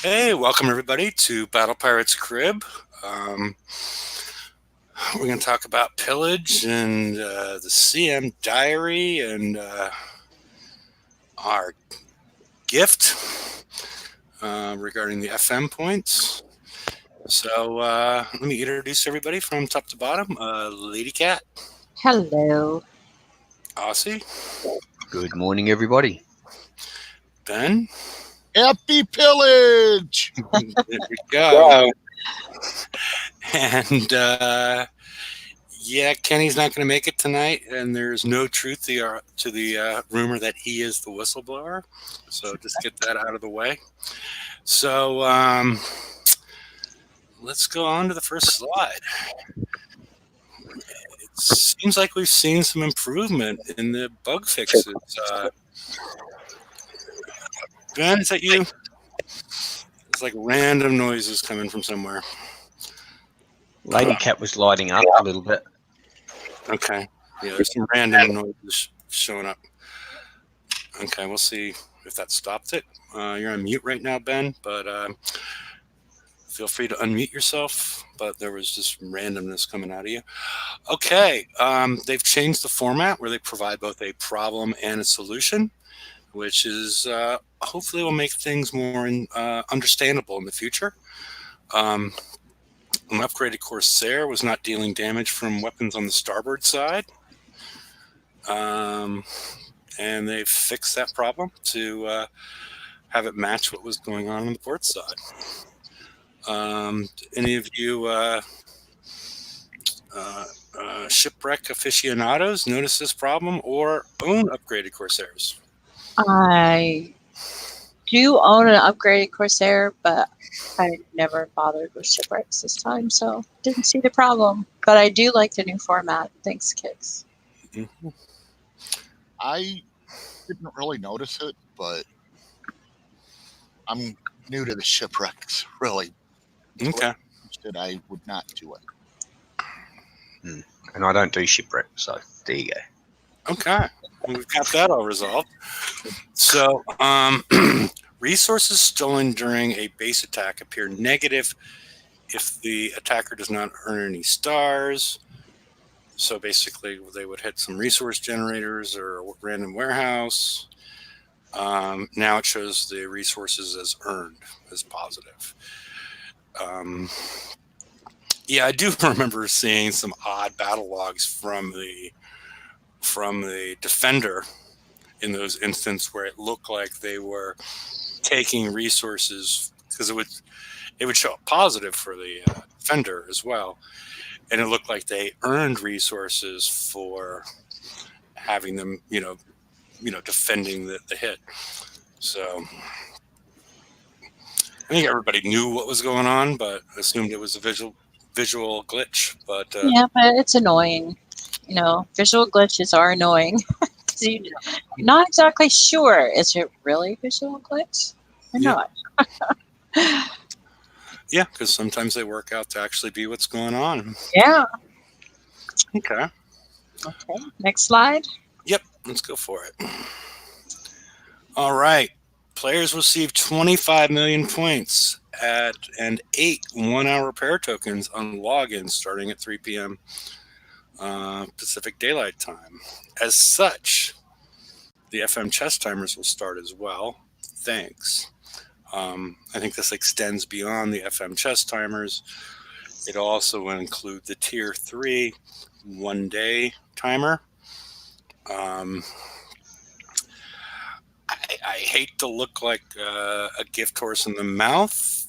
Hey, welcome everybody to Battle Pirates Crib. Um, we're going to talk about Pillage and the CM Diary and our gift regarding the FM points. So let me introduce everybody from top to bottom. Lady Cat, Hello. Aussie, Good morning, everybody. Ben. Happy Pillage! There we go. And yeah, Kenny's not going to make it tonight, and there's no truth to the rumor that he is the whistleblower. So just get that out of the way. So let's go on to the first slide. It seems like we've seen some improvement in the bug fixes. Ben, is that you? It's like random noises coming from somewhere. Lady Cat was lighting up a little bit. Okay. Yeah, there's some random noises showing up. Okay, we'll see if that stopped it. You're on mute right now, Ben, but feel free to unmute yourself. But there was just randomness coming out of you. Okay, they've changed the format where they provide both a problem and a solution, which is hopefully will make things more understandable in the future. An upgraded Corsair was not dealing damage from weapons on the starboard side. And they fixed that problem to have it match what was going on the port side. Any of you shipwreck aficionados notice this problem or own upgraded Corsairs? I do own an upgraded Corsair, but I never bothered with shipwrecks this time, so didn't see the problem. But I do like the new format. Thanks, Kix. Mm-hmm. I didn't really notice it, but I'm new to the shipwrecks, really. Okay. I would not do it. And I don't do shipwreck, so there you go. Okay. We've got that all resolved. So, resources stolen during a base attack appear negative if the attacker does not earn any stars. So basically, they would hit some resource generators or a random warehouse. Now it shows the resources as earned as positive. Yeah, I do remember seeing some odd battle logs from the defender in those instances where it looked like they were taking resources because it would show up positive for the defender as well, and it looked like they earned resources for having them, defending the hit. So I think everybody knew what was going on, but assumed it was a visual glitch. But Yeah, but it's annoying. Visual glitches are annoying. 'Cause you're not exactly sure, is it really a visual glitch or Yeah. not? Yeah, because sometimes they work out to actually be what's going on. Yeah. Okay. Okay. Next slide. Yep, let's go for it. All right. Players receive 25 million points and 8 1-hour repair tokens on login starting at 3 p.m. Pacific Daylight Time. As such, the FM chest timers will start as well. Thanks. I think this extends beyond the FM chest timers. It also will include the Tier 3 one-day timer. I hate to look like a gift horse in the mouth.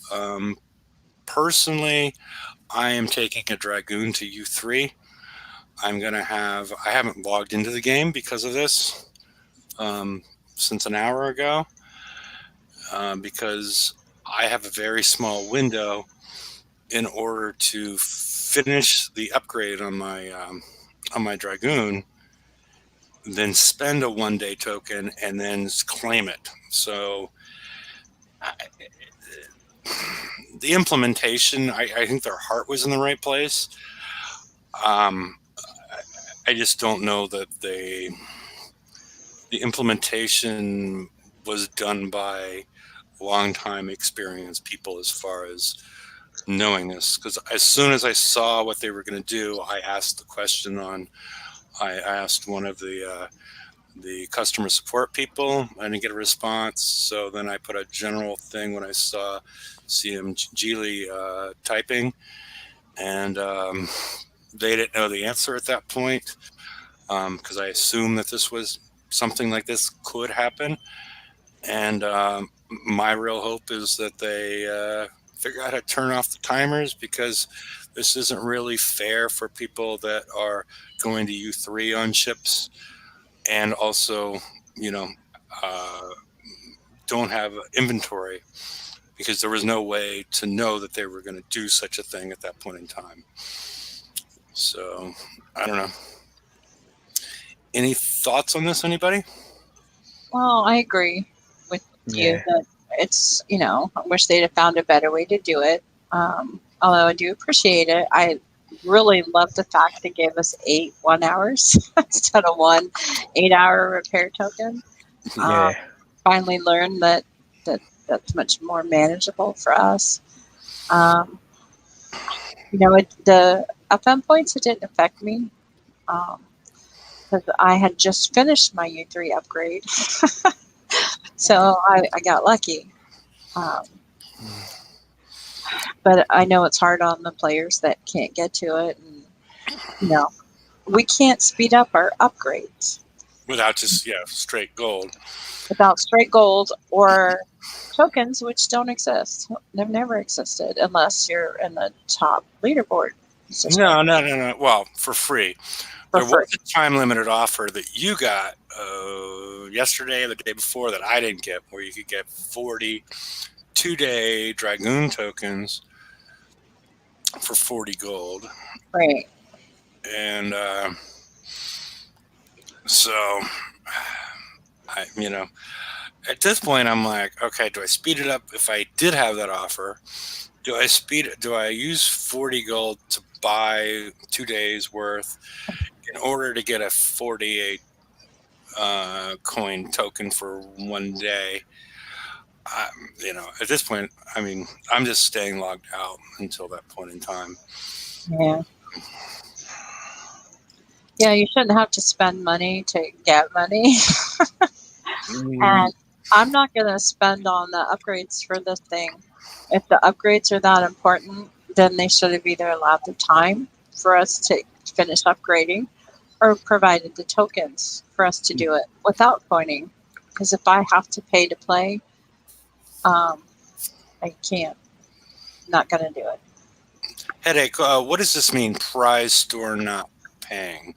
Personally, I am taking a Dragoon to U3. I haven't logged into the game because of this since an hour ago because I have a very small window in order to finish the upgrade on my Dragoon, then spend a one-day token and then claim it. So the implementation, I think their heart was in the right place. I just don't know that the implementation was done by long time experienced people as far as knowing this, because as soon as I saw what they were going to do, I asked the question I asked one of the customer support people. I didn't get a response, so then I put a general thing when I saw CM Geely typing, and they didn't know the answer at that point, because I assumed that this was something like this could happen. And my real hope is that they figure out how to turn off the timers, because this isn't really fair for people that are going to U3 on ships and also, don't have inventory, because there was no way to know that they were going to do such a thing at that point in time. So, I don't know. Any thoughts on this, anybody? Well, I agree with you that it's, I wish they'd have found a better way to do it. Although I do appreciate it. I really love the fact they gave us 8 1-hours instead of 1 8-hour repair token. Yeah. Finally learned that's much more manageable for us. The FM points, it didn't affect me. Because I had just finished my U3 upgrade. So I got lucky. But I know it's hard on the players that can't get to it. And, we can't speed up our upgrades. Without just, straight gold. Without straight gold or tokens, which don't exist. They've never existed unless you're in the top leaderboard. No. Well, for free. There was a time-limited offer that you got yesterday or the day before that I didn't get, where you could get 40 2-day Dragoon tokens for 40 gold. Right. And so, at this point, I'm like, okay, do I speed it up? If I did have that offer, do I use 40 gold to buy 2 days worth in order to get a 48 coin token for 1 day? At this point, I'm just staying logged out until that point in time. Yeah. Yeah, you shouldn't have to spend money to get money. And I'm not going to spend on the upgrades for this thing. If the upgrades are that important, then they should have either allowed the time for us to finish upgrading or provided the tokens for us to do it without coining. Because if I have to pay to play, I can't. I'm not going to do it. Headache, what does this mean, prize store not paying?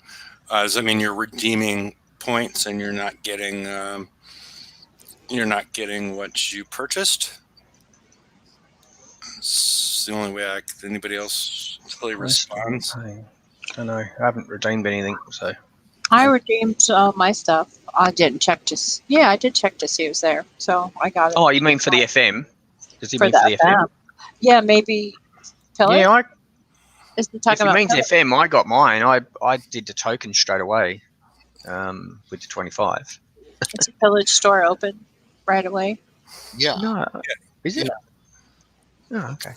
Does that mean you're redeeming points and you're not getting what you purchased? It's the only way anybody else really responds. I don't know. I haven't redeemed anything, so. I redeemed my stuff. I didn't check to see. Yeah, I did check to see it was there, so I got it. Oh, you mean for the FM? Does he mean the for the FM? Yeah, maybe. Pillage? Yeah, Is he talking if about it means Pillage? FM, I got mine. I did the token straight away with the 25. Is the Pillage store open right away? Yeah. No. Is it? Oh, okay.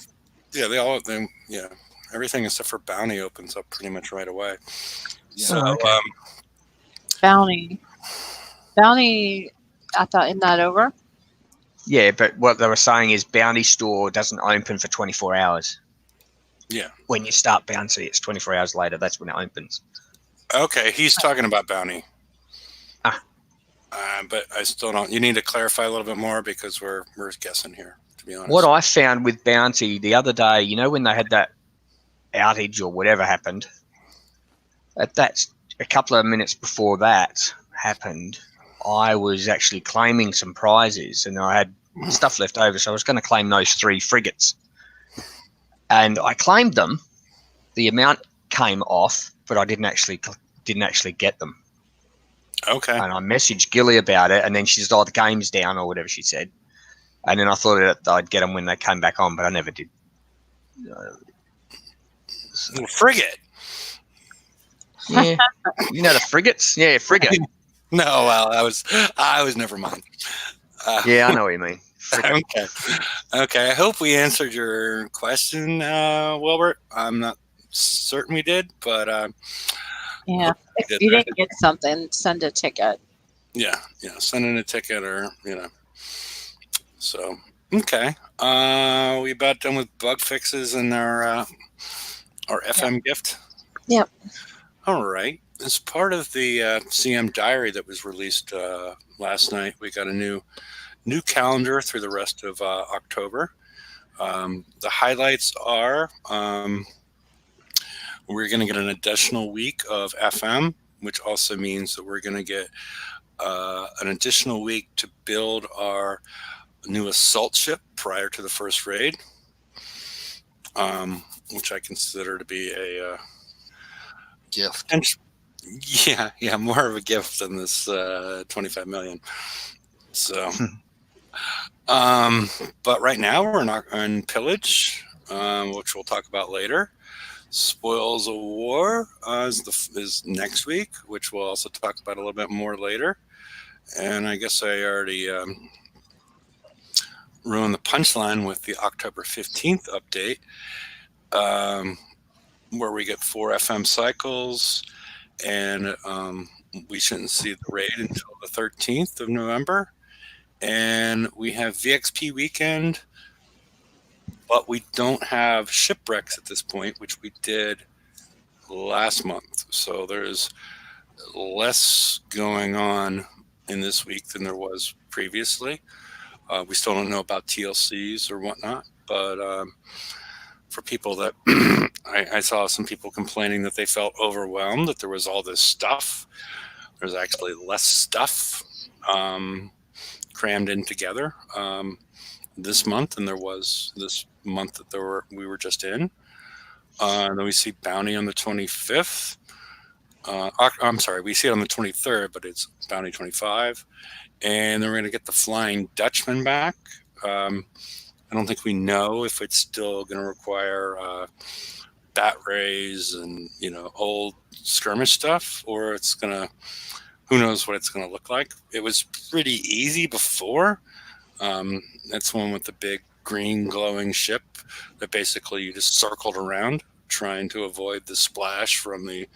Yeah, everything except for Bounty opens up pretty much right away. Yeah. So, okay. Bounty, I thought, isn't that over? Yeah, but what they were saying is Bounty Store doesn't open for 24 hours. Yeah. When you start Bounty, it's 24 hours later. That's when it opens. Okay, he's talking about Bounty. Ah. But I still don't. You need to clarify a little bit more, because we're guessing here, to be honest. What I found with Bounty the other day, when they had that outage or whatever happened, that's a couple of minutes before that happened, I was actually claiming some prizes, and I had stuff left over, so I was going to claim those 3 frigates. And I claimed them. The amount came off, but I didn't actually get them. Okay. And I messaged Gilly about it, and then she said, "Oh, the game's down," or whatever she said. And then I thought that I'd get them when they came back on, but I never did. Frigate. Yeah, the frigates. Yeah, frigate. No, well, I was never mind. Yeah, I know what you mean. Okay. I hope we answered your question, Wilbert. I'm not certain we did, but Yeah. hope we If did you there. didn't get something, send a ticket. Yeah. Send in a ticket or So okay. We about done with bug fixes and our FM gift. Yep. All right. As part of the CM diary that was released last night, we got a new calendar through the rest of October. The highlights are we're going to get an additional week of FM, which also means that we're going to get an additional week to build our new assault ship prior to the first raid, which I consider to be a Gift. yeah, more of a gift than this 25 million. So, but right now we're not on Pillage, which we'll talk about later. Spoils of War is next week, which we'll also talk about a little bit more later. And I guess I already ruined the punchline with the October 15th update, where we get 4 FM cycles, and we shouldn't see the raid until the 13th of November. And we have VXP weekend, but we don't have shipwrecks at this point, which we did last month. So there's less going on in this week than there was previously. We still don't know about TLCs or whatnot, but for people that I saw some people complaining that they felt overwhelmed, that there was all this stuff. There's actually less stuff crammed in together this month than there was this month that we were just in. Then we see Bounty on the 25th. I'm sorry, we see it on the 23rd, but it's Bounty 25. And then we're going to get the Flying Dutchman back. I don't think we know if it's still going to require bat rays and old skirmish stuff, or it's going to. Who knows what it's going to look like? It was pretty easy before. That's one with the big green glowing ship that basically you just circled around, trying to avoid the splash from the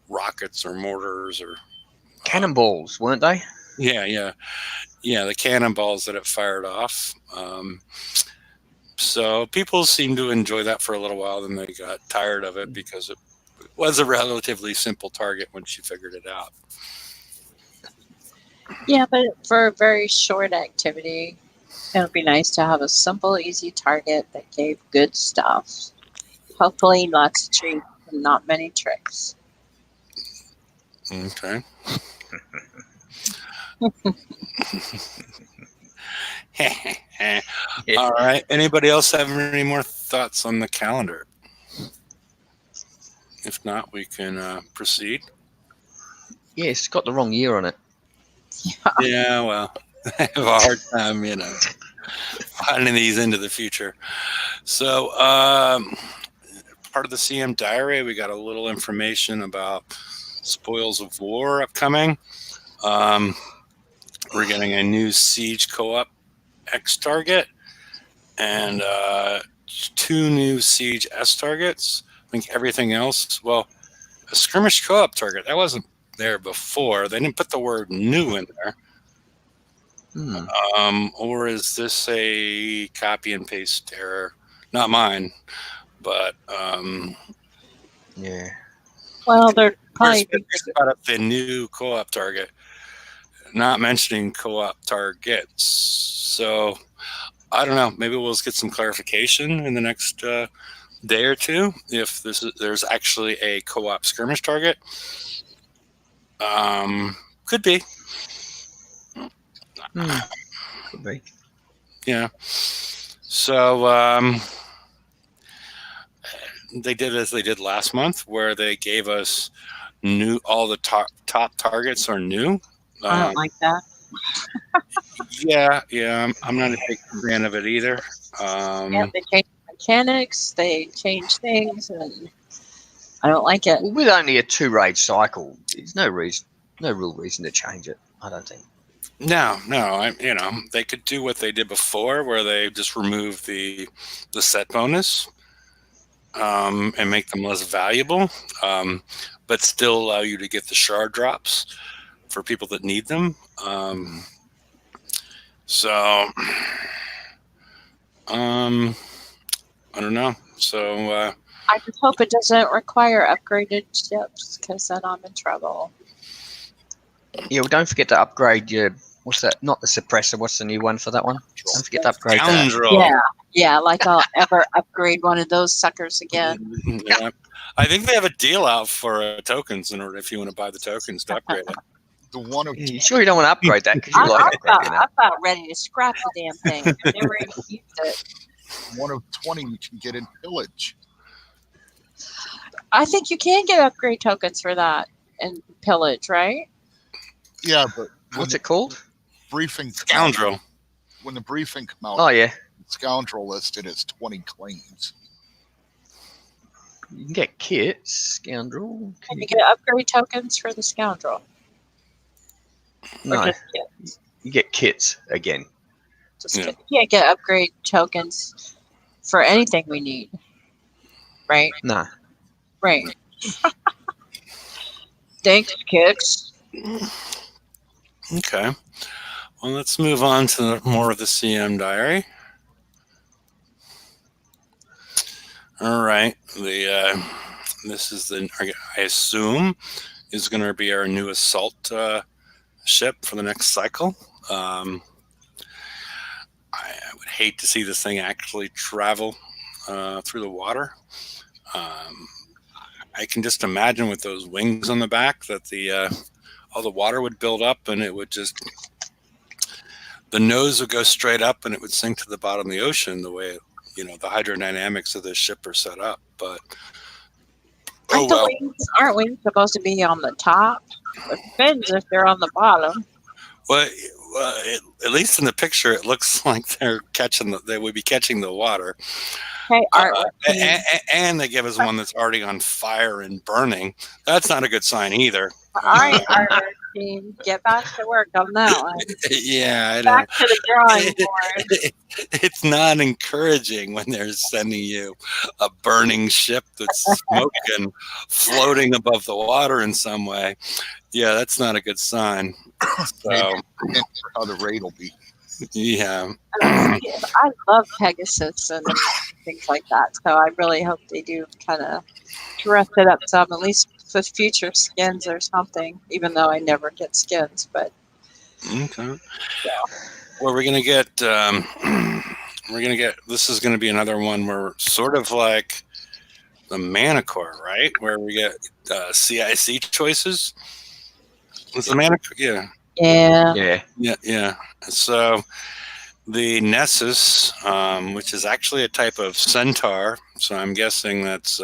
rockets or mortars or cannonballs, weren't they? Yeah, the cannonballs that it fired off. So people seemed to enjoy that for a little while, then they got tired of it because it was a relatively simple target once you figured it out. Yeah, but for a very short activity, it would be nice to have a simple, easy target that gave good stuff. Hopefully lots of treats and not many tricks. Okay. All right. Anybody else have any more thoughts on the calendar? If not, we can proceed. Yeah, it's got the wrong year on it. Yeah, well, I have a hard time, finding these into the future. So, part of the CM diary, we got a little information about Spoils of War upcoming. We're getting a new Siege co-op X target and 2 new Siege S targets. I think everything else, well, a skirmish co-op target, that wasn't there before. They didn't put the word new in there. Or is this a copy and paste error? Not mine, but yeah. Well, they're probably about the new co-op target, not mentioning co-op targets. So I don't know. Maybe we'll get some clarification in the next day or two if there's actually a co-op skirmish target. Could be. Could be. Yeah. So they did as they did last month, where they gave us all the top targets are new. I don't like that. Yeah. I'm not a big fan of it either. Yeah, they changed mechanics, they changed things, and I don't like it. Well, with only a 2 raid cycle, there's no real reason to change it, I don't think. No, they could do what they did before, where they just remove the set bonus, and make them less valuable, but still allow you to get the shard drops for people that need them. So, I don't know. So, I just hope it doesn't require upgraded ships, because then I'm in trouble. Yeah, well, don't forget to upgrade your. What's that? Not the suppressor. What's the new one for that one? Don't forget to upgrade that. scoundrel. Yeah, like I'll ever upgrade one of those suckers again. Yeah. I think they have a deal out for tokens in order if you want to buy the tokens to upgrade it. The one of You sure you don't want to upgrade that because you I'm like it? about, You know? I'm about ready to scrap the damn thing. I've never even used it. one of 20 you can get in Pillage. I think you can get upgrade tokens for that in Pillage, right? Yeah, but when What's the it called? briefing Scoundrel. when the briefing come out, Oh yeah, Scoundrel listed as 20 claims. you can get kits, scoundrel. Can you get upgrade tokens for the scoundrel? Or No, just kits? you get kits again. Just Yeah. kits. You can't get upgrade tokens for anything we need, right? No. Right. Thanks, kicks. Okay. Well, let's move on to more of the CM diary. All right. This is I assume is going to be our new assault ship for the next cycle. I would hate to see this thing actually travel through the water. I can just imagine with those wings on the back that all the water would build up and it would just the nose would go straight up and it would sink to the bottom of the ocean the way the hydrodynamics of this ship are set up. But Aren't wings supposed to be on the top? It depends if they're on the bottom. Well, at least in the picture, it looks like they would be catching the water. Hey, artwork. And they give us one that's already on fire and burning. That's not a good sign either. All right, artwork team, get back to work on that one. Yeah, I know. Back to the drawing board. It's not encouraging when they're sending you a burning ship that's smoking, floating above the water in some way. Yeah, that's not a good sign. So, And for how the raid will be. yeah. I love Pegasus and things like that, so I really hope they do kind of dress it up some, at least with future skins or something, even though I never get skins. But Okay. Well, we're gonna get. This is gonna be another one where sort of like the Manicore, right? Where we get CIC choices. It's the Manicore, yeah. Yeah. So the Nessus, which is actually a type of centaur, so I'm guessing that's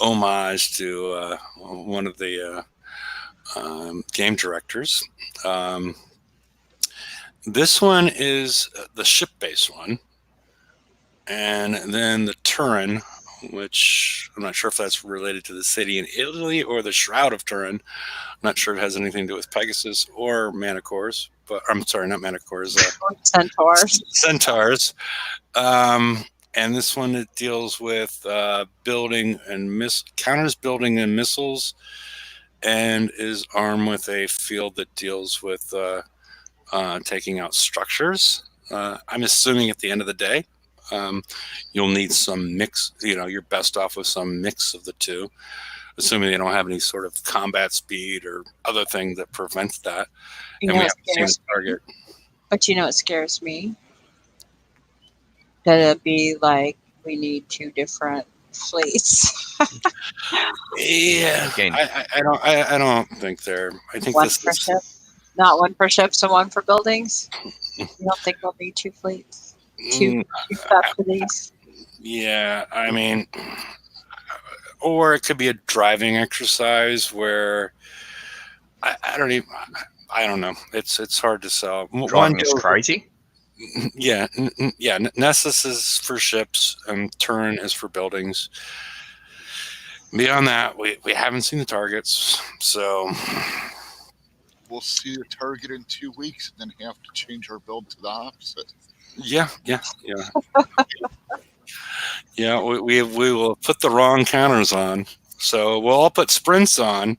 homage to one of the game directors. This one is the ship-based one, and then the Turin, which I'm not sure if that's related to the city in Italy or the Shroud of Turin. I'm not sure if it has anything to do with Pegasus or Manicores, but I'm sorry, not Manicores. Centaurs. Centaurs. And this one, it deals with building and counters building and missiles, and is armed with a field that deals with taking out structures. I'm assuming at the end of the day, you'll need some mix. You're best off with some mix of the two, assuming they don't have any sort of combat speed or other thing that prevents that. You And know we what haven't seen scares the target. But you know what scares me? That it'd be like we need two different fleets. Yeah, Again. I don't think they're. I think One this per is. ship? Not one for ships and one for buildings? You don't think we'll need two fleets? Two subsidies? Yeah, I mean, or it could be a driving exercise where I don't know. It's hard to sell. Driving is crazy. Yeah. Nessus is for ships, and Turin is for buildings. Beyond that, we haven't seen the targets, so we'll see a target in 2 weeks and then have to change our build to the opposite. Yeah. We will put the wrong counters on. So we'll all put sprints on,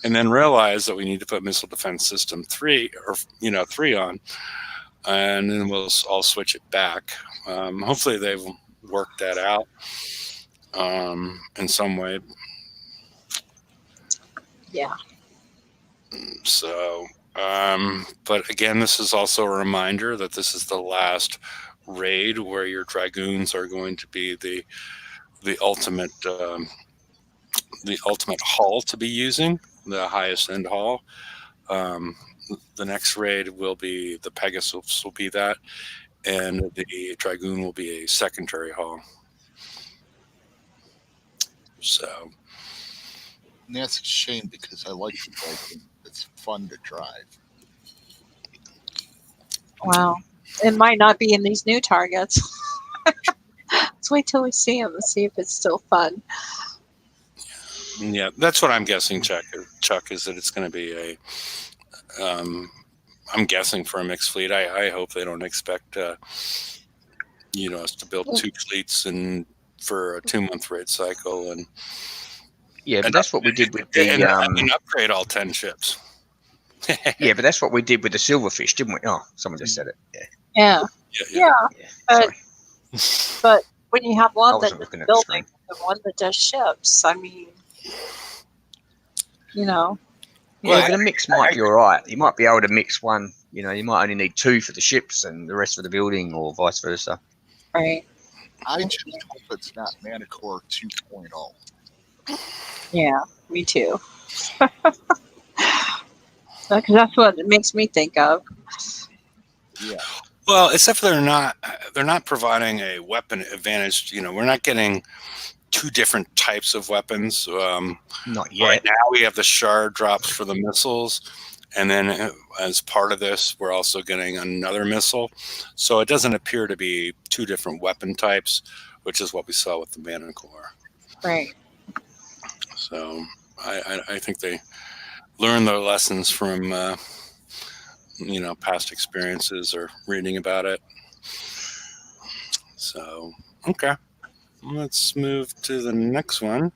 and then realize that we need to put Missile Defense System 3 or 3 on, and then we'll all switch it back. Hopefully they've worked that out in some way. Yeah. So, but again, this is also a reminder that this is the last raid where your Dragoons are going to be the ultimate hull to be using, the highest end hull. The next raid will be the Pegasus will be that, and the Dragoon will be a secondary hull. So, And that's a shame because I like the Dragon. It's fun to drive. Wow. It might not be in these new targets. Let's wait till we see them and see if it's still fun. yeah, that's what I'm guessing, Chuck, is that it's going to be a I'm guessing for a mixed fleet. I hope they don't expect us to build 2 fleets and for a 2-month raid cycle and but that's what we did with the and upgrade all 10 ships. yeah, but that's what we did with the Silverfish, didn't we? Oh, someone just said it. Yeah. Sorry. But when you have I one wasn't that's looking at the building screen. and one that does ships, I mean, Yeah, Well, but a mix might be all right. You might be able to mix one. You might only need 2 for the ships and the rest for the building, or vice versa. right? I just hope it's not Manicore 2.0. Yeah, me too. Because that's what it makes me think of. Yeah. Well, except for they're not providing a weapon advantage. We're not getting 2 different types of weapons. Not yet. Right now, we have the shard drops for the missiles, and then as part of this, we're also getting another missile. So it doesn't appear to be 2 different weapon types, which is what we saw with the Manicore. Right. So I think they learned their lessons from past experiences or reading about it. So okay, let's move to the next one.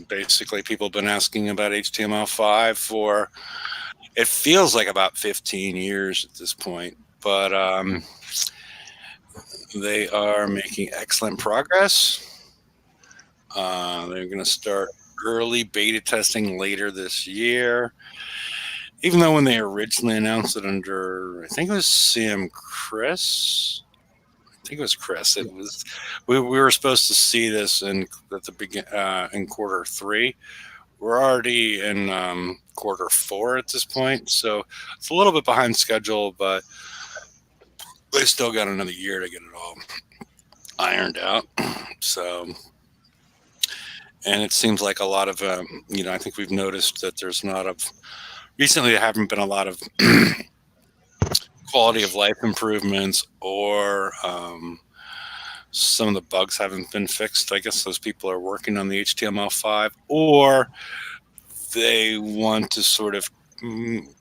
Basically, people have been asking about HTML5 for, it feels like about 15 years at this point, but they are making excellent progress. They're going to start early beta testing later this year. Even though when they originally announced it under, I think it was Chris. It was we were supposed to see this in quarter 3. We're already in quarter 4 at this point, so it's a little bit behind schedule, but they still got another year to get it all ironed out. So, and it seems like a lot of I think we've noticed that there's recently there haven't been a lot of quality of life improvements, or some of the bugs haven't been fixed. I guess those people are working on the HTML5, or they want to sort of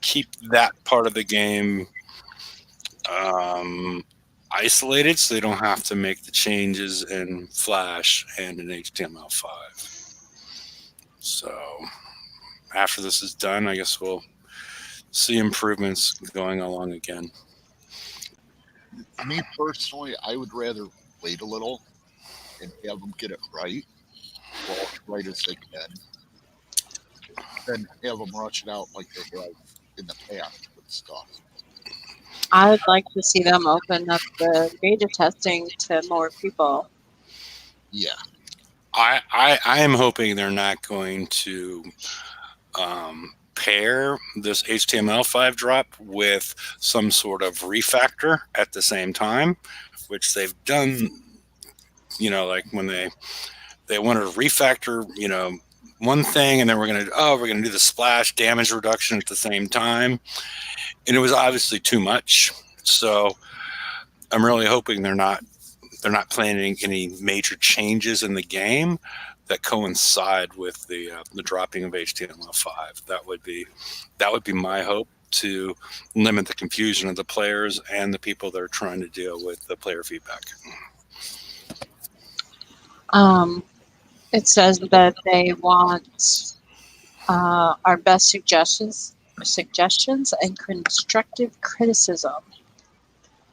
keep that part of the game isolated, so they don't have to make the changes in Flash and in HTML5. So after this is done, I guess we'll see improvements going along again. Me personally, I would rather wait a little and have them get it right, well, as right as they can, than have them rush it out like they have in the past with stuff. I would like to see them open up the beta testing to more people. Yeah. I am hoping they're not going to pair this HTML5 drop with some sort of refactor at the same time, which they've done, like when they wanted to refactor, one thing, and then we're going to do the splash damage reduction at the same time. And it was obviously too much. So I'm really hoping they're not planning any major changes in the game, that coincide with the dropping of HTML5. That would be my hope, to limit the confusion of the players and the people that are trying to deal with the player feedback. It says that they want our best suggestions and constructive criticism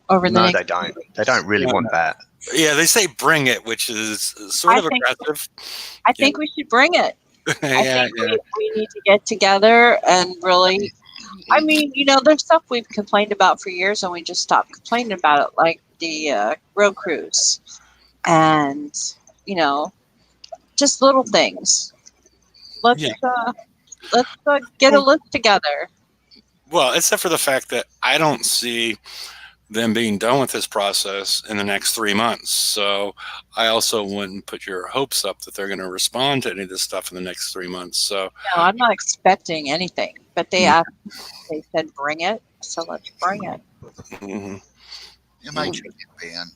over the No, next. they don't. They don't really want that. Yeah, they say bring it, which is sort of aggressive. I think we should bring it. I Yeah, think we need to get together and really. I mean, there's stuff we've complained about for years, and we just stopped complaining about it, like the road crews, and just little things. Let's get a list together. Well, except for the fact that I don't see them being done with this process in the next 3 months. So I also wouldn't put your hopes up that they're going to respond to any of this stuff in the next 3 months. So no, I'm not expecting anything, but they said bring it, so let's bring it. Mm-hmm. It might just get banned.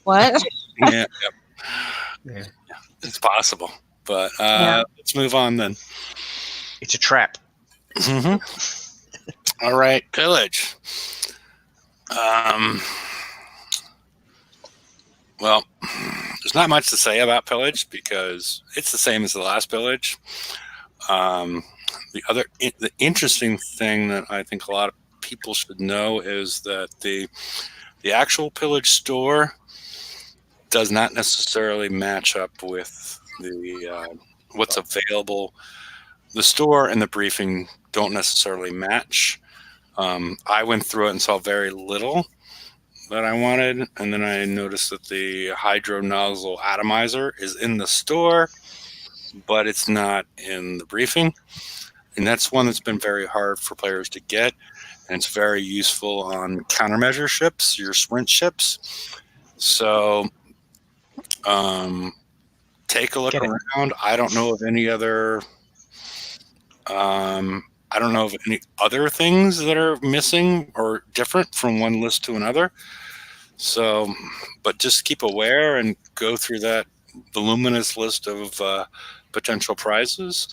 What? Yeah. It's possible, but let's move on then. It's a trap. Mm-hmm. All right, Pillage. Well, there's not much to say about Pillage because it's the same as the last Pillage. The interesting thing that I think a lot of people should know is that the actual Pillage store does not necessarily match up with the what's available. The store and the briefing don't necessarily match. I went through it and saw very little that I wanted, and then I noticed that the hydro nozzle atomizer is in the store, but it's not in the briefing. And that's one that's been very hard for players to get, and it's very useful on countermeasure ships, your sprint ships. So take a look around. I don't know of any other things that are missing or different from one list to another. So, but just keep aware and go through that voluminous list of potential prizes.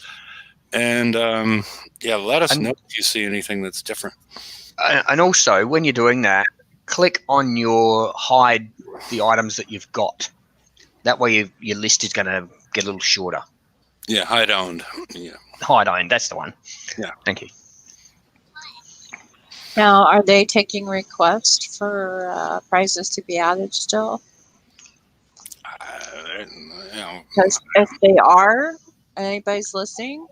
And let us know if you see anything that's different. And also, when you're doing that, click on your hide the items that you've got. That way your list is going to get a little shorter. Yeah, hide owned. Yeah. Hide owned, that's the one. Yeah. Thank you. Now, are they taking requests for prizes to be added still? Because if they are, anybody's listening,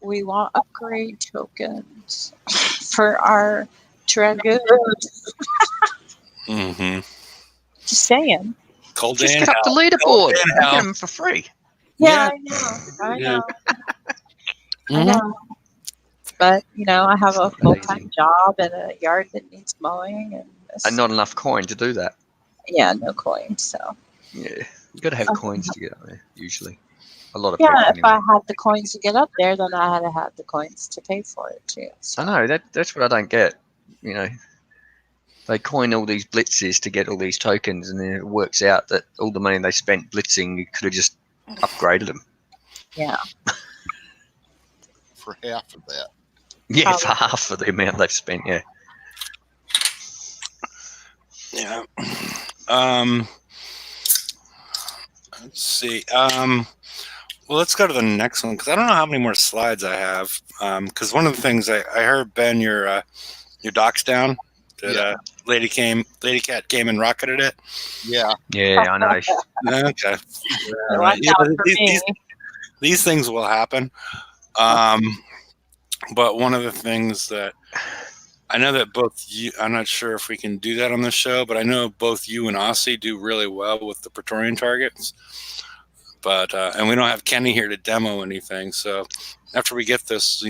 we want upgrade tokens for our dragoons. Mm-hmm. Just saying. Just get up the leaderboard and get them for free. Yeah. I know. I know. But, I have a full-time job and a yard that needs mowing. And not enough coin to do that. Yeah, no coins, so. Yeah, you got to have coins to get up there, usually. A lot of people. Yeah, if I had the coins to get up there, then I had to have the coins to pay for it, too. So. I know, that's what I don't get. They coin all these blitzes to get all these tokens, and then it works out that all the money they spent blitzing, you could have just upgraded them. Yeah. For half of that. Yeah, for half of the amount they've spent, yeah. Yeah. Let's see. Well, let's go to the next one because I don't know how many more slides I have. Because one of the things I heard, Ben, your doc's down. That Lady Cat came and rocketed it. Yeah. Yeah, I know. Okay. Right. These things will happen. But one of the things that I know that both you, I'm not sure if we can do that on the show, but I know both you and Aussie do really well with the Praetorian targets. But and we don't have Kenny here to demo anything. So after we get this,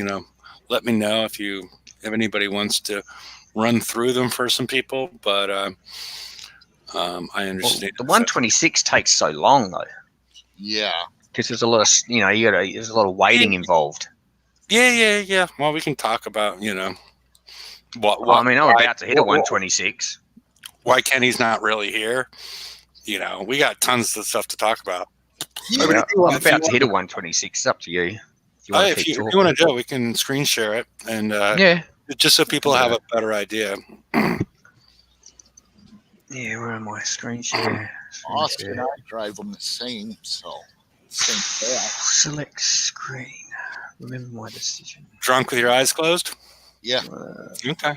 let me know if anybody wants to run through them for some people. But I understand. Well, the 126 takes so long though. Yeah. Because there's a lot of there's a lot of waiting involved. Yeah. Well, we can talk about what. I'm about to hit a 126. Why Kenny's not really here? We got tons of stuff to talk about. Yeah, I'm If you about to hit a 126. It's up to you. If you want to if keep you talking. want to do it, we can screen share it and Yeah. just so people have a better idea. Yeah, where am I? Screen share. Screen Austin and share. I drive them the same, so same path. Select screen. Remember my decision. Drunk with your eyes closed? Yeah. Okay.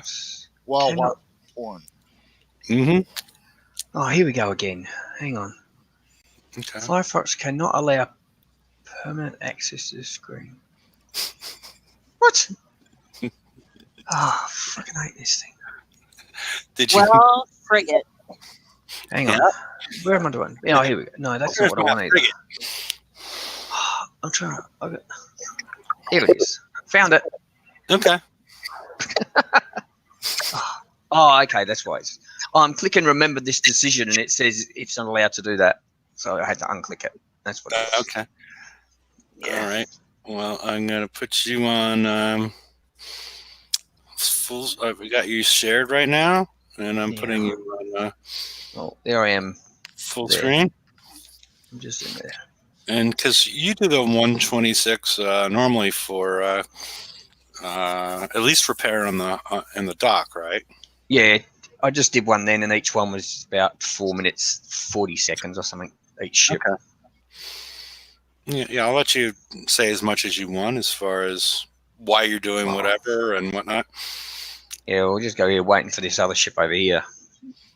Well, Cannot- porn. Mm-hmm. Oh, here we go again. Hang on. Okay. Firefox cannot allow permanent access to the screen. What? Ah, fucking hate this thing. Did you? Well, frigate. Hang on. Where am I doing? Oh, here we go. No, that's not what I want either. I'm trying to. Here it is. Found it. Okay. Oh, okay. That's why. I'm clicking remember this decision and it says it's not allowed to do that. So I had to unclick it. That's what it is. Okay. Yeah. All right. Well, I'm gonna put you on full. We got you shared right now, and I'm putting you on Oh, there I am. full There. screen. I'm just in there. And because you do the 126 normally for at least repair on the in the dock, right? Yeah, I just did one then, and each one was about 4 minutes, 40 seconds or something, each ship. Okay. Yeah, I'll let you say as much as you want as far as why you're doing whatever and whatnot. Yeah, we'll just go here waiting for this other ship over here.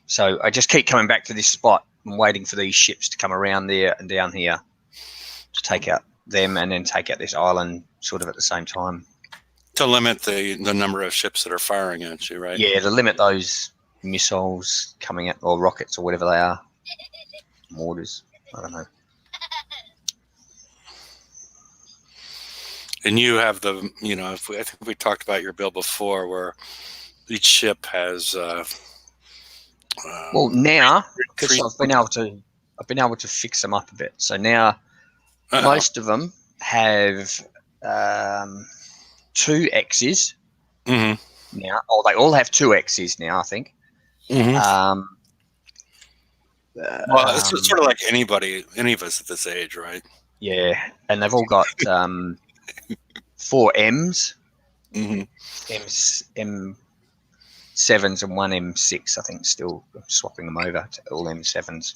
So I just keep coming back to this spot and waiting for these ships to come around there and down here to take out them and then take out this island sort of at the same time. To limit the number of ships that are firing at you, right? Yeah, to limit those missiles coming at, or rockets or whatever they are. Mortars, I don't know. And you have the, I think we talked about your build before where each ship has Well, now because three- I've been able to fix them up a bit. So now most of them have 2 X's Mm-hmm. now. Oh, they all have 2 X's now, I think. Mm-hmm. Well, it's sort of like any of us at this age, right? Yeah, and they've all got 4 M's, Mm-hmm. M7s and 1 M6. I think still swapping them over to all M7s.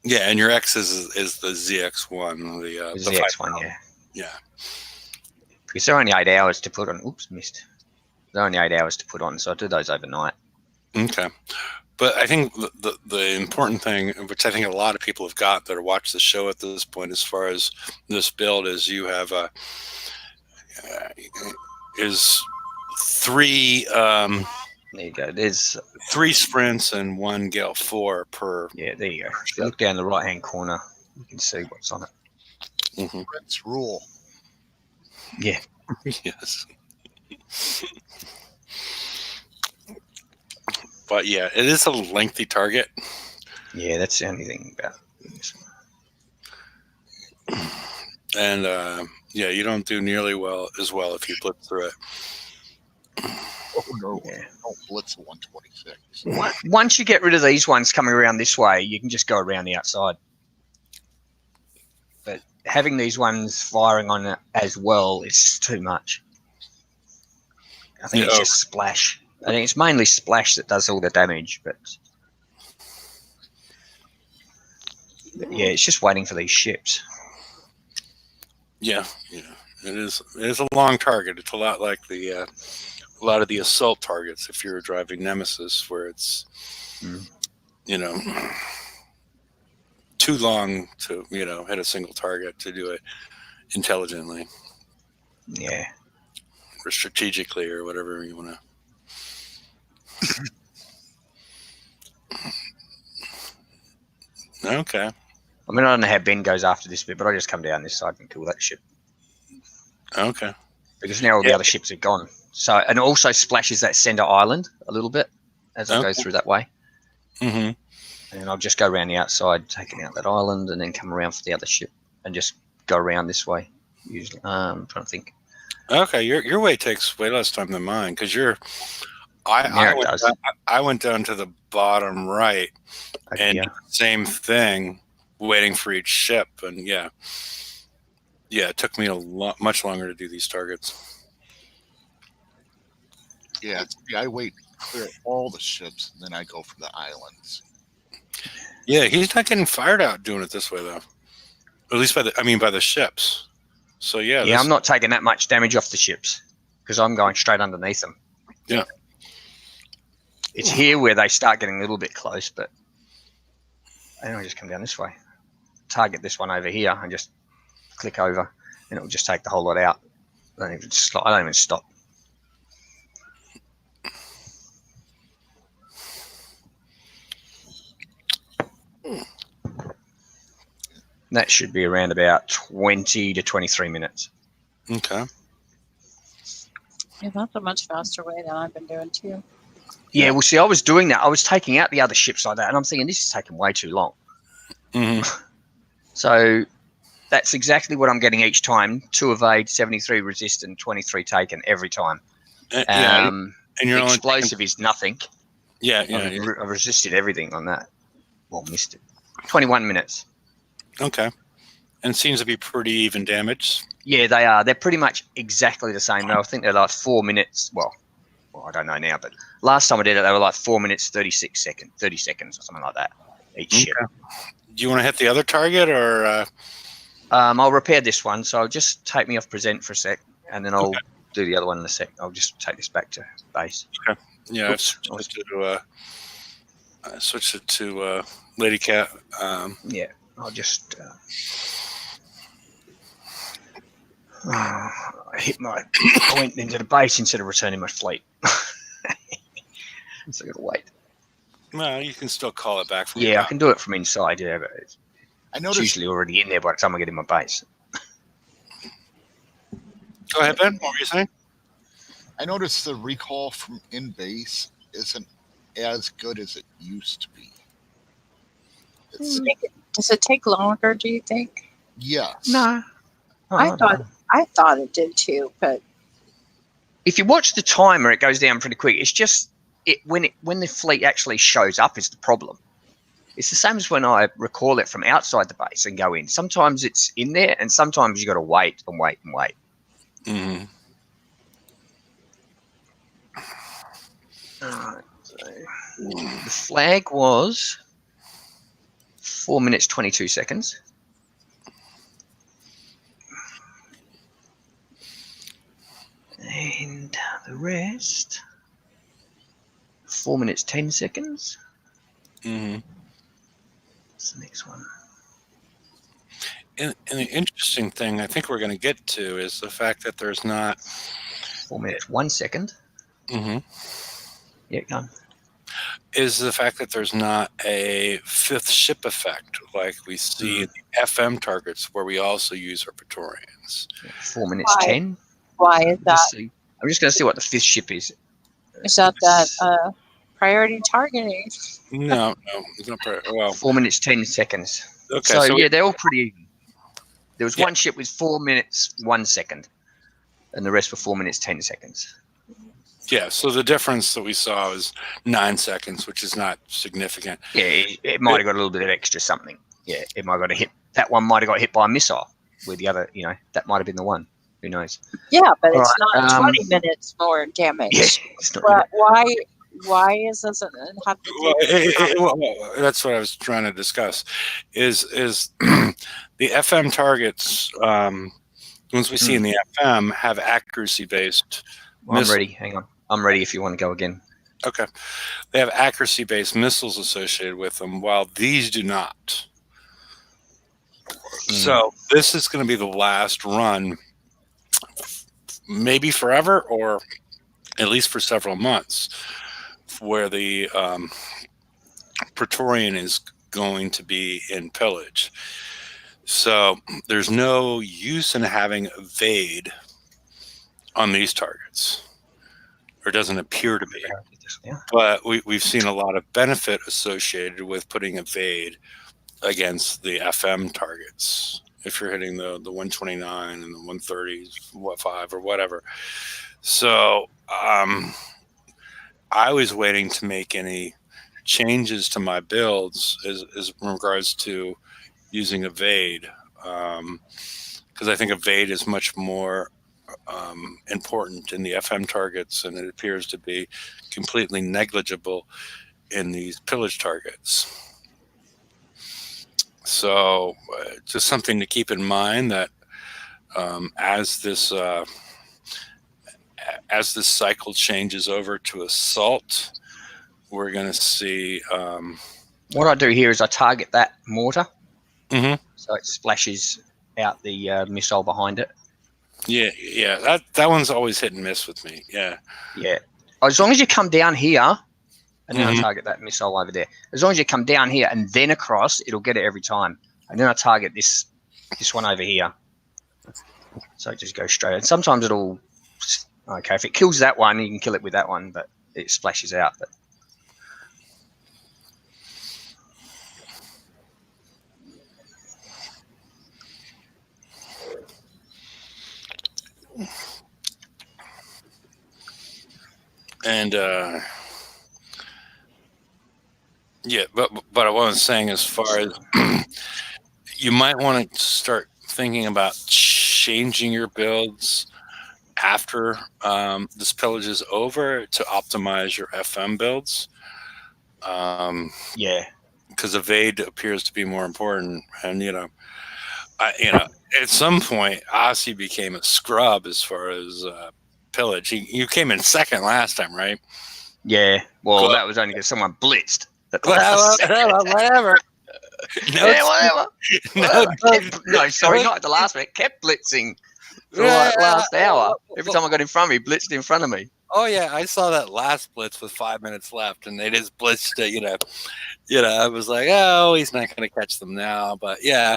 Yeah, and your X is the ZX1, the ZX1, yeah. Yeah. Because they're only 8 hours to put on. Oops, missed. They're only 8 hours to put on, so I do those overnight. Okay. But I think the important thing, which I think a lot of people have got that are watch the show at this point, as far as this build, is you have is 3 There you go. There's 3 sprints and 1 Gale 4 per. yeah. There you go. If you look down the right hand corner, you can see what's on it. Mm-hmm. Prince rule. Yeah. Yes. But yeah, it is a lengthy target. Yeah, that's the only thing about this one. And yeah, you don't do nearly as well if you blitz through it. Oh no, Yeah. don't blitz a 126. Once you get rid of these ones coming around this way, you can just go around the outside. But having these ones firing on it as well is just too much. I think it's just splash. I think it's mainly splash that does all the damage, but yeah, it's just waiting for these ships. Yeah, it is a long target. It's a lot like a lot of the assault targets if you're driving Nemesis, where it's too long to hit a single target to do it intelligently. Yeah. Or strategically, or whatever you want to. Okay. I mean, I don't know how Ben goes after this bit, but I just come down this side and kill that ship. Okay. Because now all the other ships are gone. So, and it also splashes that center island a little bit as I go through that way. Mm-hmm. And I'll just go around the outside, taking out that island, and then come around for the other ship and just go around this way. Usually, I'm trying to think. Okay, your way takes way less time than mine because I went down to the bottom right and did the same thing waiting for each ship, and yeah, it took me much longer to do these targets. Yeah, see, I wait to clear all the ships, and then I go for the islands. Yeah, he's not getting fired out doing it this way though. At least by the ships. So yeah, Yeah, I'm not taking that much damage off the ships because I'm going straight underneath them. Yeah. It's here where they start getting a little bit close, but I don't just come down this way. Target this one over here and just click over, and it'll just take the whole lot out. I don't even stop. That should be around about 20 to 23 minutes. Okay. Yeah, that's a much faster way than I've been doing too. Yeah, well, see, I was doing that. I was taking out the other ships like that, and I'm thinking this is taking way too long. Mm-hmm. So that's exactly what I'm getting each time. 2 evade, 73 resist, and 23 taken every time. And you're only explosive is nothing. Yeah. I've resisted everything on that. Well, missed it. 21 minutes. Okay. And it seems to be pretty even damage. Yeah, they are. They're pretty much exactly the same. I think they're like 4 minutes. Well, I don't know now, but last time I did it, they were like 4 minutes, 30 seconds or something like that each ship. Do you want to hit the other target or? I'll repair this one, so I'll just take me off present for a sec, and then I'll do the other one in a sec. I'll just take this back to base. Okay. Yeah, I've switched it to Lady Cat. Yeah, I'll just I went into the base instead of returning my fleet. So I gotta wait. No, you can still call it back from I can do it from inside, but I it's noticed usually already in there by the time I get in my base. Go ahead, Ben. What were you saying? I noticed the recall from in base isn't as good as it used to be. Does it take longer, do you think? Yes. No. I thought it did too, but if you watch the timer, it goes down pretty quick. It's just when the fleet actually shows up is the problem. It's the same as when I recall it from outside the base and go in. Sometimes it's in there, and sometimes you got to wait and wait and wait. Mm-hmm. So the flag was 4 minutes 22 seconds. And the rest 4 minutes 10 seconds. Mm-hmm. What's the next one? And the interesting thing I think we're going to get to is the fact that there's not 4 minutes 1 second. Mm-hmm. Yeah, go on. Is the fact that there's not a fifth ship effect like we see in the FM targets where we also use our Praetorians. 4 minutes 10. Why is that? I'm just going to see what the fifth ship is. Is that priority targeting? No, it's not. Well, 4 minutes 10 seconds. Okay, so yeah, they're all pretty even. There was one ship with 4 minutes 1 second, and the rest were 4 minutes 10 seconds. Yeah, so the difference that we saw was 9 seconds, which is not significant. Yeah, it might have got a little bit of extra something. Yeah, it might have got a hit. That one might have got hit by a missile, where the other, that might have been the one. Who knows? Yeah, but it's not 20 minutes more damage. Yeah, it's not but why doesn't it have to take that's what I was trying to discuss. Is the FM targets, ones we see in the FM, have accuracy based. I'm ready. Hang on. I'm ready if you want to go again. Okay. They have accuracy based missiles associated with them, while these do not. So this is going to be the last run, maybe forever, or at least for several months, where the Praetorian is going to be in Pillage. So there's no use in having evade on these targets, or doesn't appear to be. Yeah. But we've seen a lot of benefit associated with putting evade against the FM targets. If you're hitting the 129 and the 130s, 5 or whatever. So I was waiting to make any changes to my builds as in regards to using evade, because I think evade is much more important in the FM targets, and it appears to be completely negligible in these pillage targets. So just something to keep in mind that as this cycle changes over to assault, we're going to see. What I do here is I target that mortar, Mhm. so it splashes out the missile behind it. Yeah. That one's always hit and miss with me. Yeah. As long as you come down here, and then Mhm. I target that missile over there. As long as you come down here and then across, it'll get it every time. And then I target this one over here. So it just goes straight. And sometimes it'll, okay, if it kills that one, you can kill it with that one, but it splashes out. But And yeah, but what I was saying, as far as you might want to start thinking about changing your builds after this pillage is over to optimize your FM builds. yeah, Because evade appears to be more important, and at some point, Aussie became a scrub as far as pillage. You came in second last time, right? yeah. Well, Cool. that was only because someone blitzed. Whatever. Yeah, whatever. No, Sorry, not at the last minute. Kept blitzing for like last hour. Every time I got in front of me, blitzed in front of me. Oh yeah, I saw that last blitz with 5 minutes left, and they just blitzed it. I was like, oh, he's not going to catch them now. But yeah.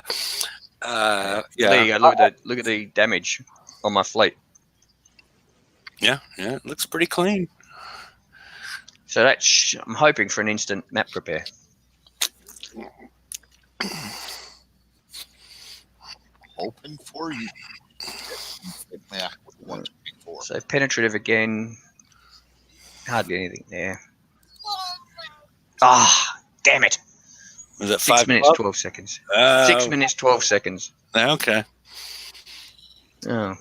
There you go. Look at the damage on my fleet. Yeah, it looks pretty clean. So I'm hoping for an instant map repair. Hoping for you. Yeah, 124. So penetrative again. Hardly anything there. Damn it. Was that 6 5 minutes, 12 seconds. 6 minutes, 12 seconds. Okay. Oh,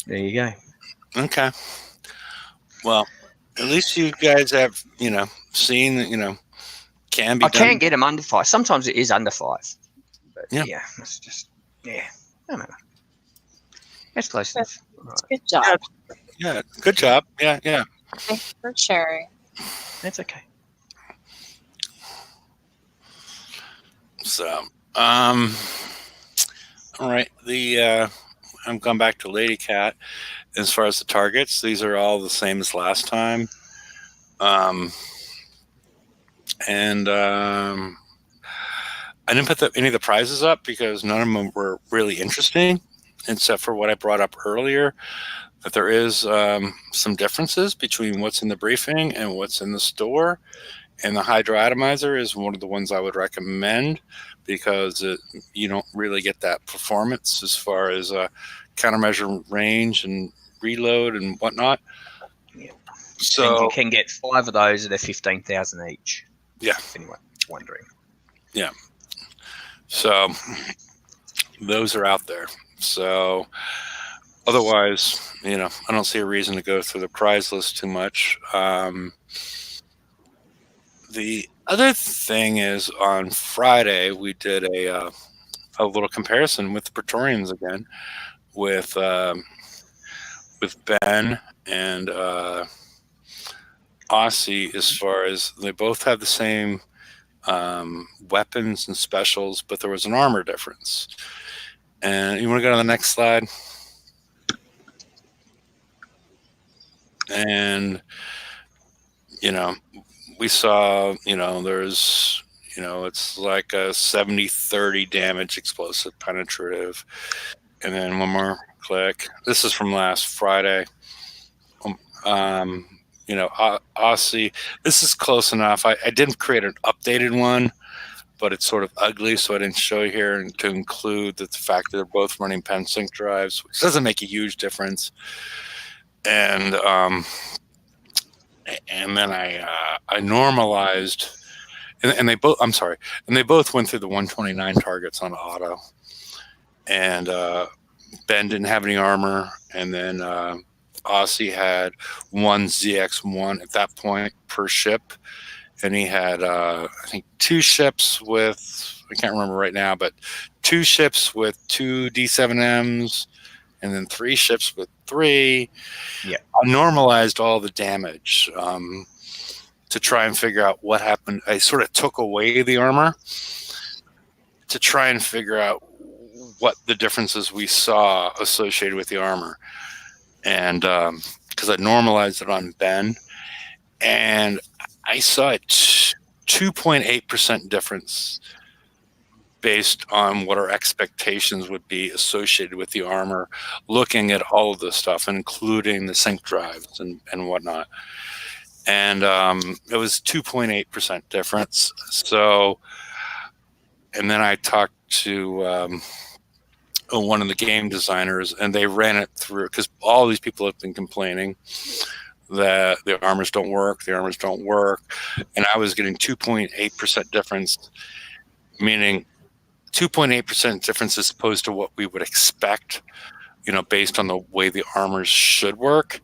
there you go. Okay. Well, at least you guys have, seen that, can be I done. can get them under 5. Sometimes it is under 5. But Yeah. That's just, I don't know. That's close enough. Right. Good job. Yeah, good job. Yeah. Thanks for sharing. That's okay. So, all right. I'm going back to Lady Cat. As far as the targets, these are all the same as last time. And I didn't put any of the prizes up because none of them were really interesting, except for what I brought up earlier, that there is some differences between what's in the briefing and what's in the store. And the Hydroatomizer is one of the ones I would recommend because you don't really get that performance as far as countermeasure range and reload and whatnot. Yeah. So and you can get 5 of those, and they're 15,000 each. Yeah. If anyone's wondering. Yeah. So those are out there. So otherwise, I don't see a reason to go through the prize list too much. The other thing is, on Friday we did a little comparison with the Praetorians again, with Ben and Aussie, as far as they both have the same weapons and specials, but there was an armor difference. And you want to go to the next slide? And we saw, there's, it's like a 70-30 damage explosive penetrative. And then one more click. This is from last Friday. Aussie, this is close enough. I didn't create an updated one, but it's sort of ugly, so I didn't show you here, and to include the fact that they're both running pen sync drives, which doesn't make a huge difference. And then I normalized, and they both. I'm sorry, and they both went through the 129 targets on auto. And Ben didn't have any armor, and then Aussie had one ZX1 at that point per ship, and he had I think 2 ships with, I can't remember right now, but 2 ships with 2 D7Ms, and then 3 ships with 3. Yeah. I normalized all the damage to try and figure out what happened. I sort of took away the armor to try and figure out what the differences we saw associated with the armor. And because I normalized it on Ben, and I saw a 2.8% difference based on what our expectations would be associated with the armor, looking at all of this stuff, including the sync drives and whatnot. And it was 2.8% difference. So, and then I talked to one of the game designers, and they ran it through, because all these people have been complaining that the armors don't work, and I was getting 2.8% difference, meaning 2.8% difference as opposed to what we would expect, based on the way the armors should work.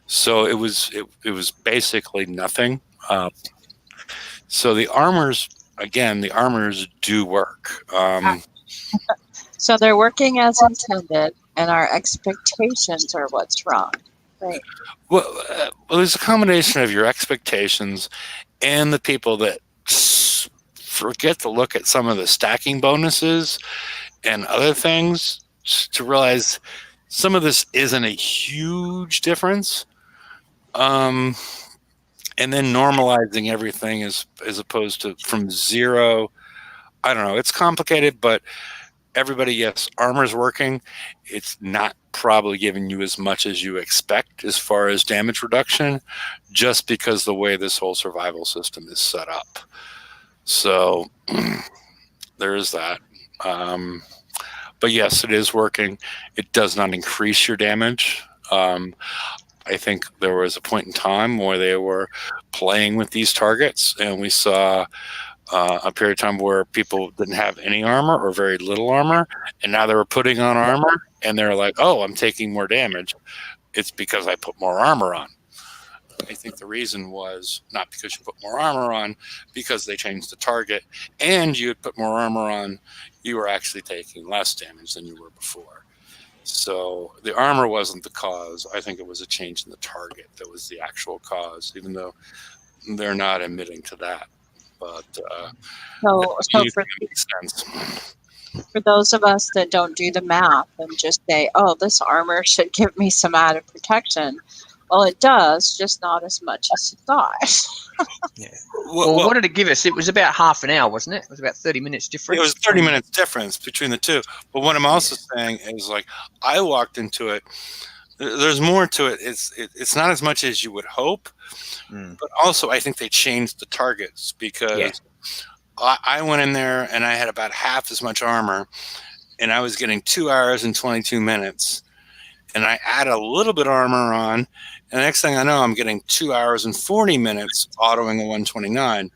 So it was basically nothing. So the armors do work. So they're working as intended, and our expectations are what's wrong, right? Well, there's a combination of your expectations and the people that forget to look at some of the stacking bonuses and other things to realize some of this isn't a huge difference. And then normalizing everything as opposed to from zero. I don't know. It's complicated, but everybody, yes, armor's working. It's not probably giving you as much as you expect as far as damage reduction, just because the way this whole survival system is set up. So there is that. But yes, it is working. It does not increase your damage. I think there was a point in time where they were playing with these targets, and we saw a period of time where people didn't have any armor or very little armor, and now they were putting on armor, and they're like, oh, I'm taking more damage. It's because I put more armor on. I think the reason was not because you put more armor on, because they changed the target, and you had put more armor on, you were actually taking less damage than you were before. So the armor wasn't the cause. I think it was a change in the target that was the actual cause, even though they're not admitting to that. But So it makes sense. For those of us that don't do the math and just say, oh, this armor should give me some added protection. Well, it does, just not as much as you thought. Yeah. Well, what did it give us? It was about half an hour, wasn't it? It was about 30 minutes difference. It was 30 minutes difference between the two. But what I'm also saying is, like, I walked into it. There's more to it. It's not as much as you would hope. But also, I think they changed the targets, because I went in there and I had about half as much armor, and I was getting 2 hours and 22 minutes. And I add a little bit of armor on, and the next thing I know, I'm getting 2 hours and 40 minutes autoing a 129.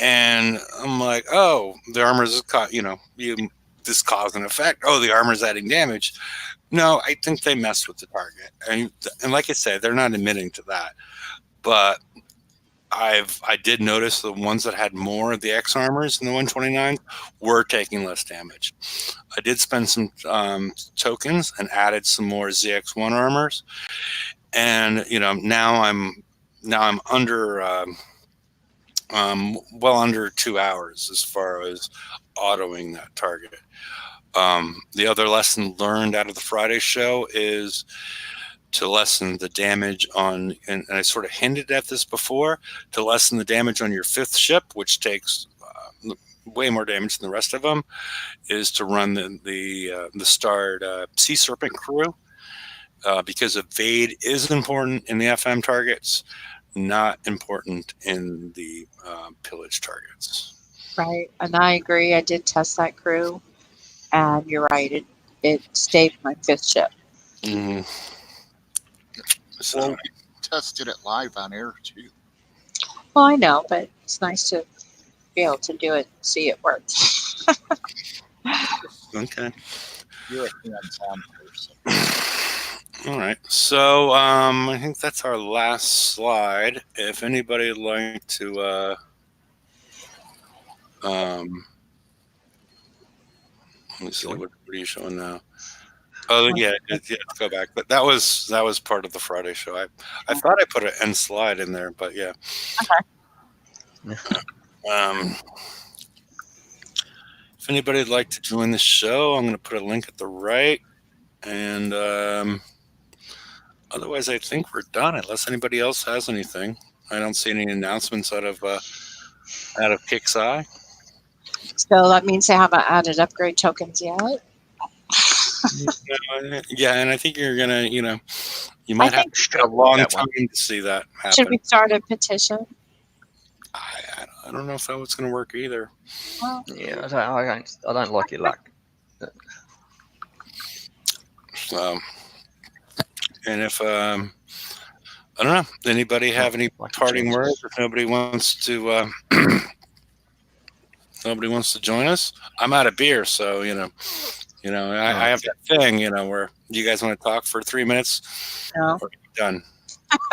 And I'm like, oh, the armor's this cause and effect. Oh, the armor's adding damage. No, I think they messed with the target. And like I said, they're not admitting to that. But I did notice the ones that had more of the X armors in the 129 were taking less damage. I did spend some tokens and added some more ZX1 armors, and now I'm under well under 2 hours as far as autoing that target. The other lesson learned out of the Friday show is to lessen the damage on, and I sort of hinted at this before, to lessen the damage on your 5th ship, which takes way more damage than the rest of them, is to run the starred Sea Serpent crew, because evade is important in the FM targets, not important in the pillage targets. Right, and I agree. I did test that crew, and you're right. It saved my 5th ship. Mm-hmm. So well, we tested it live on air too. Well, I know, but it's nice to be able to do it, see it work. Okay. You're a hands-on person. All right. So I think that's our last slide. If anybody would like to let me see, what are you showing now? Oh yeah, let's go back. But that was part of the Friday show. I thought I put an end slide in there, but yeah. If anybody would like to join the show, I'm going to put a link at the right. And otherwise, I think we're done. Unless anybody else has anything, I don't see any announcements out of Kick's Eye. So that means they haven't added upgrade tokens yet. Yeah, and I think you're gonna, you might have a long time to see that happen. Should we start a petition? I don't know if that was going to work either. Well, Yeah, I don't like your luck. And if I don't know, anybody have any parting words? If nobody wants to, join us, I'm out of beer, so I have that thing, where you guys want to talk for 3 minutes. No, we're done.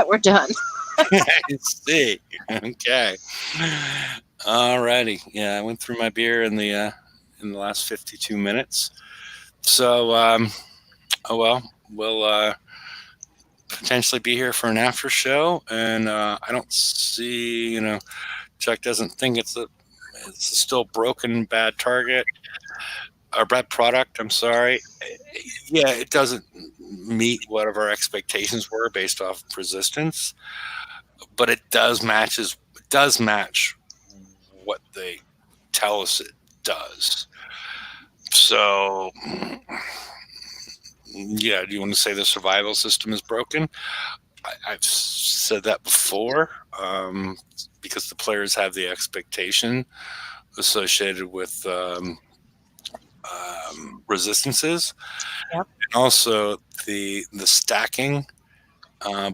We're done. I see. Okay. All righty. Yeah, I went through my beer in the last 52 minutes. So, we'll potentially be here for an after show, and I don't see, Chuck doesn't think it's a still broken bad target or bad product. I'm sorry. Yeah, it doesn't meet whatever our expectations were based off resistance, but it does match what they tell us it does. So, yeah, do you want to say the survival system is broken? I've said that before, because the players have the expectation associated with resistances. Yep. And also the stacking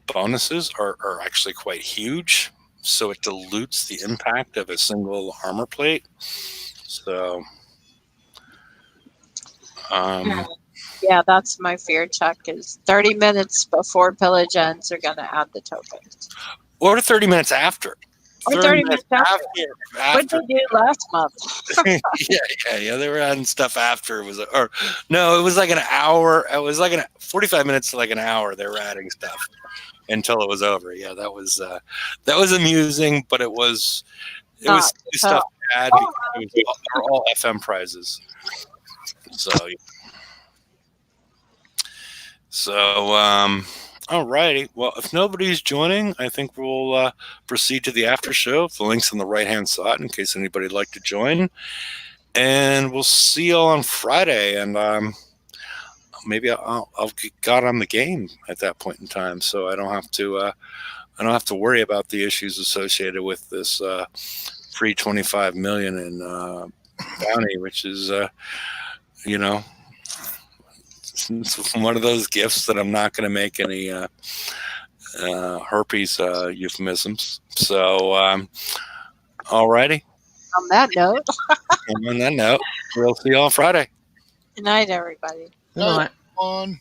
bonuses are actually quite huge, so it dilutes the impact of a single armor plate. So yeah, that's my fear, Chuck, is 30 minutes before Pillage ends, they're going to add the tokens. Or 30 minutes after. Or 30 minutes after. What did they do last month? Yeah. They were adding stuff after it was, or no, it was like an hour. It was like 45 minutes to like an hour. They were adding stuff until it was over. Yeah, that was amusing, but it was stuff to add because they were all FM prizes. So, all righty. Well, if nobody's joining, I think we'll proceed to the after show. The link's on the right-hand side in case anybody'd like to join. And we'll see you all on Friday. And maybe I'll get on the game at that point in time, so I don't have to worry about the issues associated with this free 25 million in bounty, which is it's one of those gifts that I'm not going to make any herpes euphemisms. So, all righty. On that note, we'll see you all Friday. good night, everybody. Good night. On.